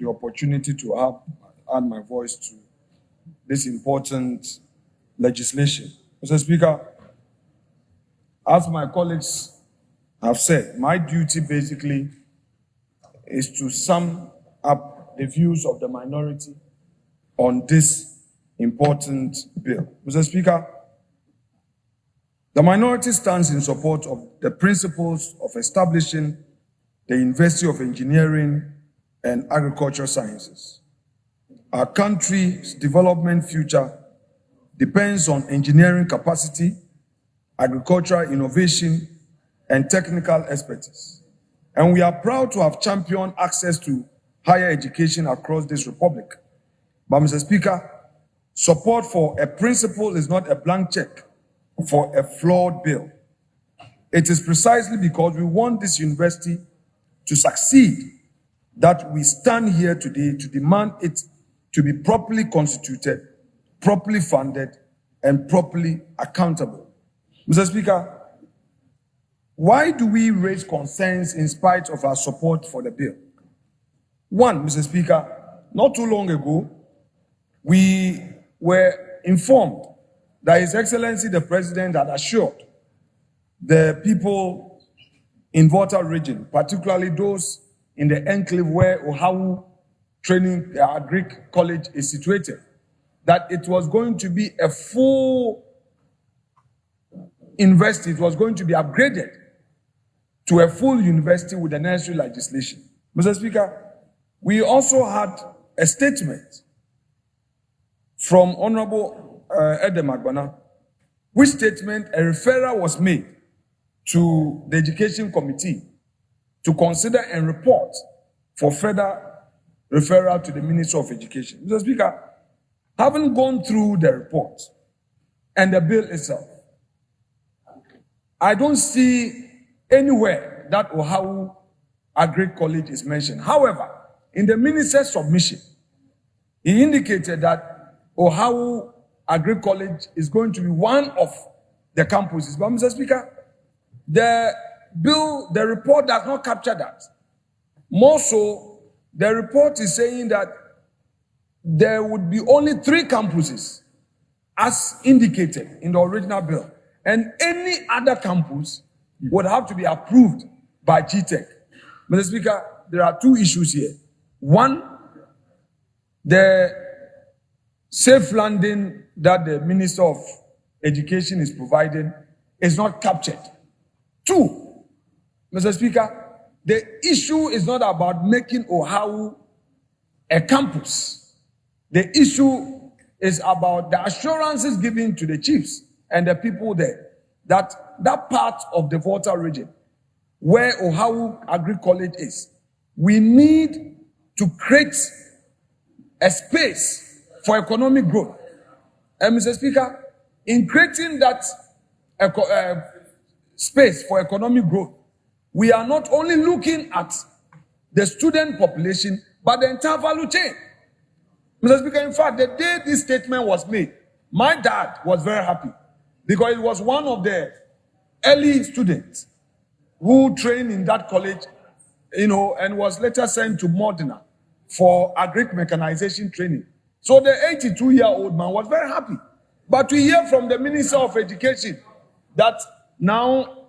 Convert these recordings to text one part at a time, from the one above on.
the opportunity to add my voice to this important legislation. Mr. Speaker, as my colleagues have said, my duty basically is to sum up the views of the minority on this important bill. Mr. Speaker, the minority stands in support of the principles of establishing the University of Engineering and Agricultural Sciences. Our country's development future depends on engineering capacity, agricultural innovation, and technical expertise. And we are proud to have championed access to higher education across this republic. But, Mr. Speaker, support for a principle is not a blank check for a flawed bill. It is precisely because we want this university to succeed that we stand here today to demand it to be properly constituted, properly funded, and properly accountable. Mr. Speaker, why do we raise concerns in spite of our support for the bill? One, Mr. Speaker, not too long ago, we were informed that His Excellency the President had assured the people in Volta region, particularly those in the enclave where Ohawu Training Agric College is situated, that it was going to be a full university. It was going to be upgraded to a full university with the necessary legislation. Mr. Speaker, we also had a statement from Honorable Edem Agbana, which statement a referral was made to the Education Committee to consider and report for further referral to the Ministry of Education. Mr. Speaker, having gone through the report and the bill itself, I don't see anywhere that Ohawu Agric College is mentioned. However, in the minister's submission, he indicated that Ohawu Agric College is going to be one of the campuses. But, Mr. Speaker, the bill, the report does not capture that. More so, the report is saying that there would be only 3 campuses as indicated in the original bill. And any other campus would have to be approved by GTEC. Mr. Speaker, there are 2 issues here. One, the safe landing that the Minister of Education is providing is not captured. 2, Mr. Speaker, the issue is not about making Ohawu a campus. The issue is about the assurances given to the chiefs and the people there that that part of the Volta region where Ohawu Agri College is, we need to create a space for economic growth. And Mr. Speaker, in creating that space for economic growth, we are not only looking at the student population, but the entire value chain. Mr. Speaker, in fact, the day this statement was made, my dad was very happy because it was one of the early students who trained in that college, and was later sent to Modena for agric mechanization training. So the 82-year-old man was very happy. But we hear from the Minister of Education that now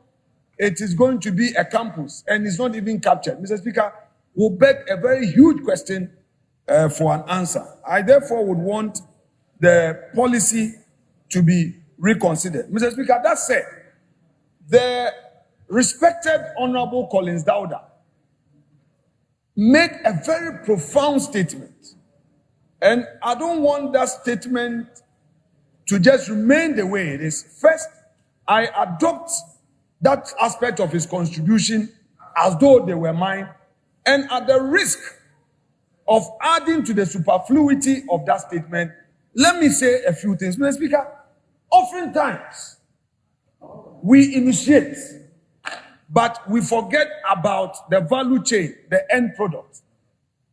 it is going to be a campus and it's not even captured. Mr. Speaker, will beg a very huge question for an answer. I therefore would want the policy to be reconsidered. Mr. Speaker, that said, the respected Honorable Collins Dauda made a very profound statement. And I don't want that statement to just remain the way it is. First, I adopt that aspect of his contribution as though they were mine, and at the risk of adding to the superfluity of that statement, let me say a few things. Mr. Speaker, oftentimes we initiate, but we forget about the value chain, the end product.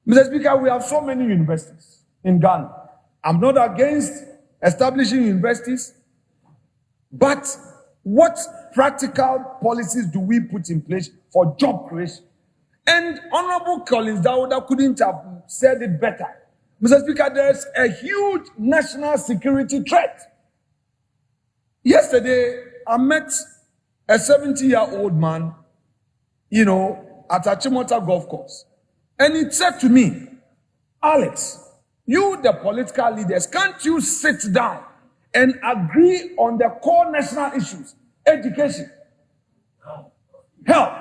Mr. Speaker, we have so many universities in Ghana. I'm not against establishing universities, but what practical policies do we put in place for job creation? And Honorable Collins Dauda couldn't have said it better. Mr. Speaker, there's a huge national security threat. Yesterday, I met a 70-year-old man, at Achimota Golf Course. And he said to me, Alex, you, the political leaders, can't you sit down and agree on the core national issues? Education, health.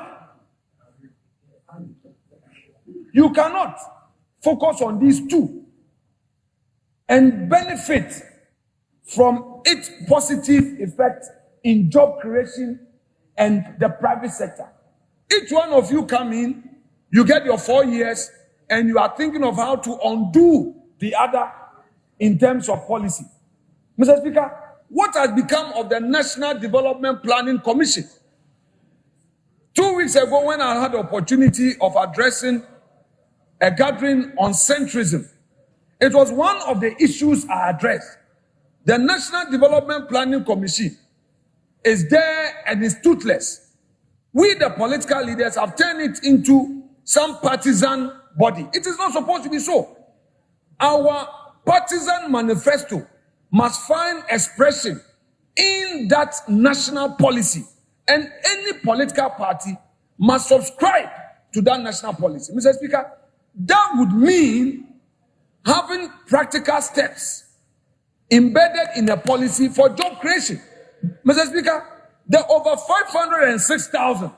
You cannot focus on these two and benefit from its positive effect in job creation and the private sector. Each one of you come in, you get your 4 years, and you are thinking of how to undo the other in terms of policy. Mr. Speaker, what has become of the National Development Planning Commission? 2 weeks ago, when I had the opportunity of addressing a gathering on centrism, it was one of the issues I addressed. The National Development Planning Commission is there and is toothless. We, the political leaders, have turned it into some partisan body. It is not supposed to be so. Our partisan manifesto must find expression in that national policy, and any political party must subscribe to that national policy. Mr. Speaker, that would mean having practical steps embedded in a policy for job creation. Mr. Speaker, there are over 506,000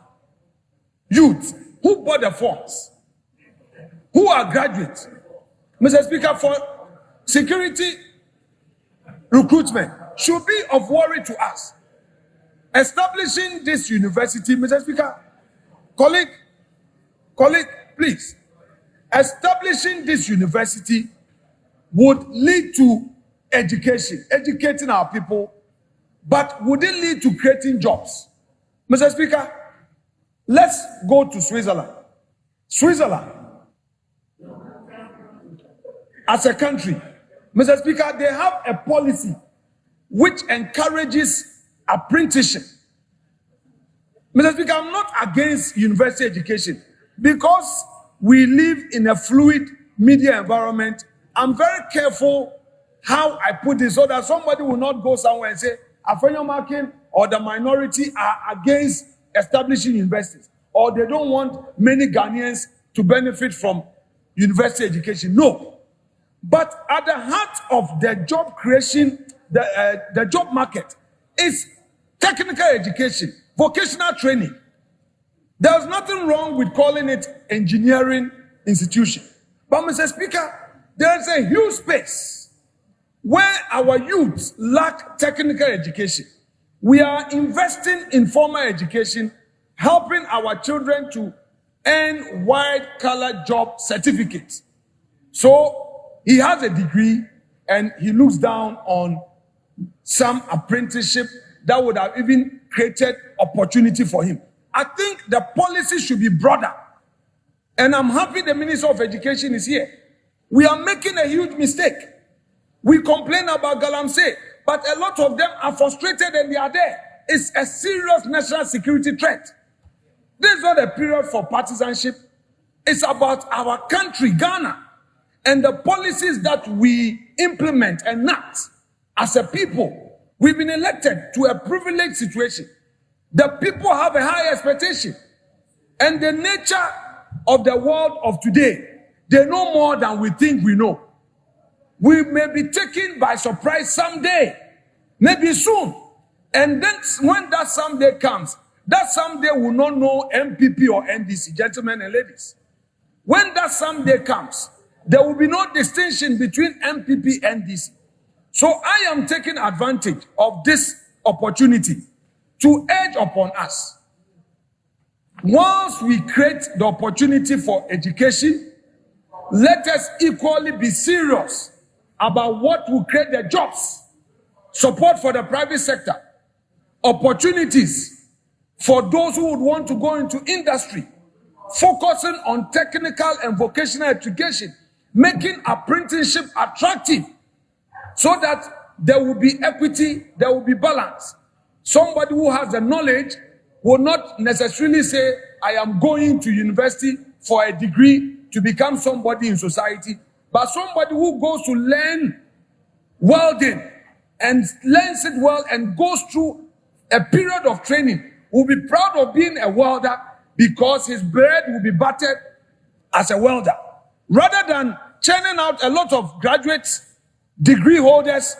youths who bought the forms, who are graduates. Mr. Speaker, for security recruitment should be of worry to us. Establishing this university, Mr. Speaker, colleague, please, establishing this university would lead to education, educating our people, but would it lead to creating jobs? Mr. Speaker, let's go to Switzerland. Switzerland, as a country, Mr. Speaker, they have a policy which encourages apprenticeship. Mr. Speaker, I'm not against university education because we live in a fluid media environment. I'm very careful how I put this so that somebody will not go somewhere and say Afenyo-Markin or the minority are against establishing universities, or they don't want many Ghanaians to benefit from university education. No. But at the heart of the job creation, the job market is technical education, vocational training. There's nothing wrong with calling it engineering institution. But Mr. Speaker, there's a huge space where our youths lack technical education. We are investing in formal education, helping our children to earn white-collar job certificates. So he has a degree and he looks down on some apprenticeship that would have even created opportunity for him. I think the policy should be broader. And I'm happy the Minister of Education is here. We are making a huge mistake. We complain about Galamsey, but a lot of them are frustrated and they are there. It's a serious national security threat. This is not a period for partisanship. It's about our country, Ghana, and the policies that we implement and enact as a people. We've been elected to a privileged situation. The people have a high expectation. And the nature of the world of today, they know more than we think we know. We may be taken by surprise someday, maybe soon. And then when that someday comes, that someday will not know MPP or NDC, gentlemen and ladies. When that someday comes, there will be no distinction between MPP and NDC. So I am taking advantage of this opportunity to urge upon us. Once we create the opportunity for education, let us equally be serious about what will create the jobs, support for the private sector, opportunities for those who would want to go into industry, focusing on technical and vocational education, making apprenticeship attractive so that there will be equity, there will be balance. Somebody who has the knowledge will not necessarily say, I am going to university for a degree to become somebody in society, but somebody who goes to learn welding and learns it well and goes through a period of training will be proud of being a welder because his bread will be buttered as a welder. Rather than churning out a lot of graduates, degree holders,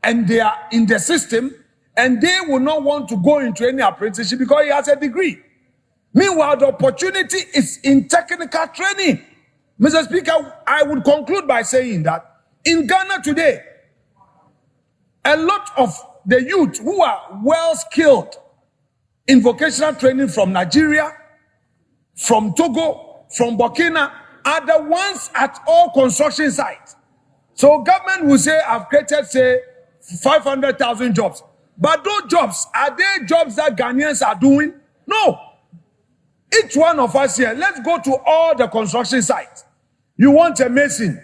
and they are in the system, and they will not want to go into any apprenticeship because he has a degree. Meanwhile, the opportunity is in technical training. Mr. Speaker, I would conclude by saying that in Ghana today, a lot of the youth who are well skilled in vocational training from Nigeria, from Togo, from Burkina, are the ones at all construction sites. So government will say, I've created, say, 500,000 jobs. But those jobs, are they jobs that Ghanaians are doing? No. Each one of us here, let's go to all the construction sites. You want a mason,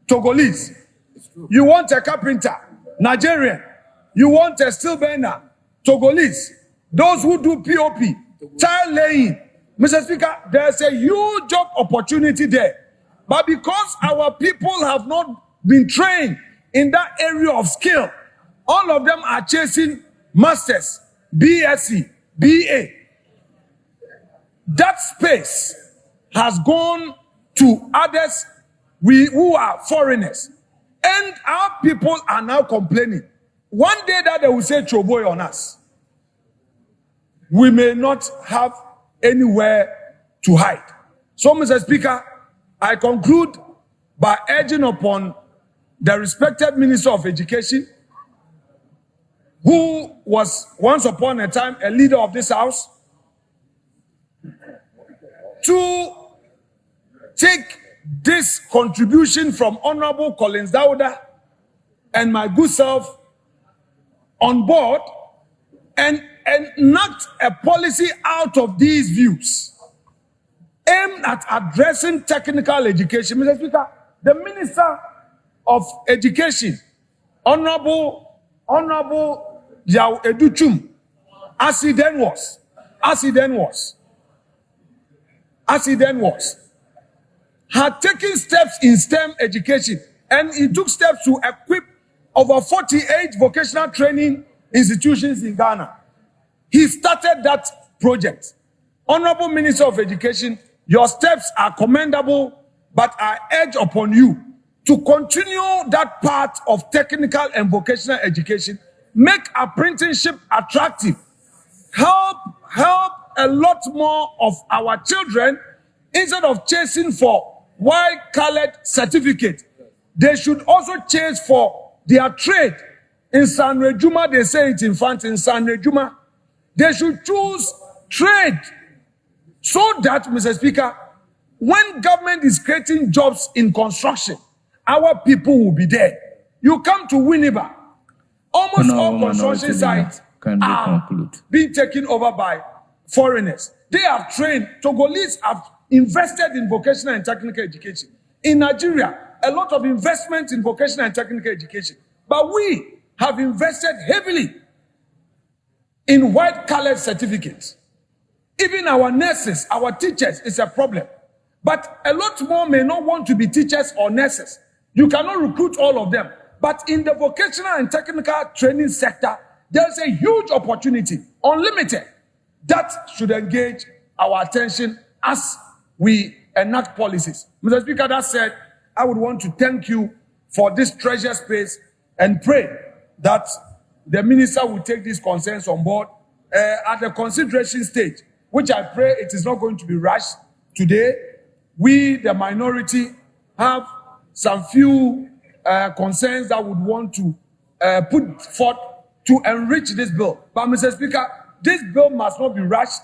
Togolese. You want a carpenter, Nigerian. You want a steel bender, Togolese. Those who do POP, tile laying. Mr. Speaker, there's a huge job opportunity there. But because our people have not been trained in that area of skill, all of them are chasing masters, BSc, BA. That space has gone to others who are foreigners. And our people are now complaining. One day that they will say Choboy on us, we may not have anywhere to hide. So, Mr. Speaker, I conclude by urging upon the respected Minister of Education, who was once upon a time a leader of this house, to take this contribution from Honorable Collins Dauda and my good self on board and enact a policy out of these views aimed at addressing technical education. Mr. Speaker, the Minister of Education, Honorable Yao Educhum, as he then was, had taken steps in STEM education, and he took steps to equip over 48 vocational training institutions in Ghana. He started that project. Honorable Minister of Education, your steps are commendable, but I urge upon you to continue that part of technical and vocational education. Make apprenticeship attractive. Help a lot more of our children instead of chasing for white-colored certificate. They should also chase for their trade. In San Rejuma, they say it in front, in San Rejuma. They should choose trade so that, Mr. Speaker, when government is creating jobs in construction, our people will be there. You come to Winneba, almost all construction sites are being taken over by foreigners. They have trained. Togolese have invested in vocational and technical education. In Nigeria, a lot of investment in vocational and technical education. But we have invested heavily in white-colored certificates. Even our nurses, our teachers is a problem. But a lot more may not want to be teachers or nurses. You cannot recruit all of them. But in the vocational and technical training sector, there's a huge opportunity, unlimited, that should engage our attention as we enact policies. Mr. Speaker, that said, I would want to thank you for this treasure space and pray that the minister will take these concerns on board at the consideration stage, which I pray it is not going to be rushed today. We, the minority, have some few concerns that would want to put forth to enrich this bill. But, Mr. Speaker, this bill must not be rushed.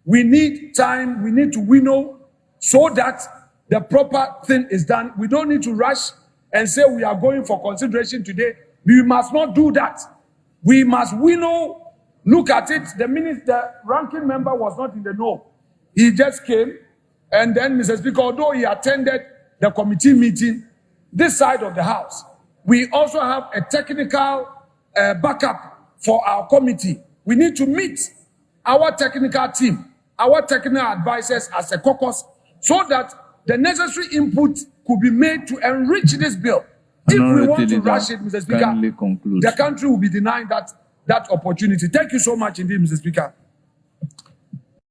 We need time. We need to winnow so that the proper thing is done. We don't need to rush and say we are going for consideration today. We must not do that. We must winnow, look at it. The ranking member was not in the know. He just came, and then, Mr. Speaker, although he attended the committee meeting this side of the house, we also have a technical backup for our committee. We need to meet our technical team, our technical advisors as a caucus, so that the necessary input could be made to enrich this bill. If we want to rush it, Mr. Speaker, the country will be denied that opportunity. Thank you so much indeed, Mr. Speaker.